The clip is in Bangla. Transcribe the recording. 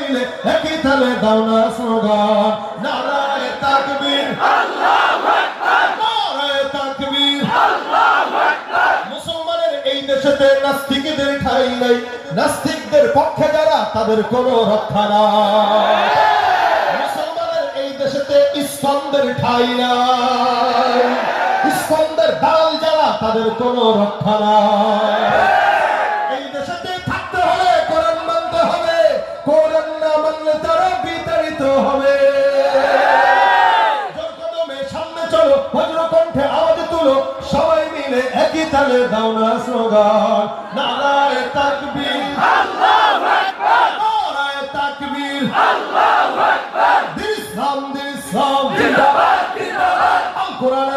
মিলে একই তালে দাও না স্লোগান নারায়ে তাকবীর আল্লাহু আকবার নারায়ে তাকবীর আল্লাহু আকবার মুসলমানের এই দেশেতে নাস্তিকদের ঠাঁই নাই নাস্তিকদের পক্ষে যারা তাদের কোনো রক্ষা নাই মুসলমানের এই দেশেতে ইসলামদের ঠাঁই নাই ইসলামদের দালাল যারা তাদের কোনো রক্ষা নাই এই দেশেতে থাকতে হলে কোরআন মানতে হবে কোরআন না মানলে তারা বিতাড়িত হবে জোর কদমে সামনে চলো বজ্র কণ্ঠে আওয়াজ তুলো সবাই মিলে একই তালে দাও না স্লোগান নারায়ে তাকবীর আল্লাহু আকবার নারায়ে তাকবীর আল্লাহু আকবার দিন ইসলাম জিন্দাবাদ জিন্দাবাদ আল কোরআন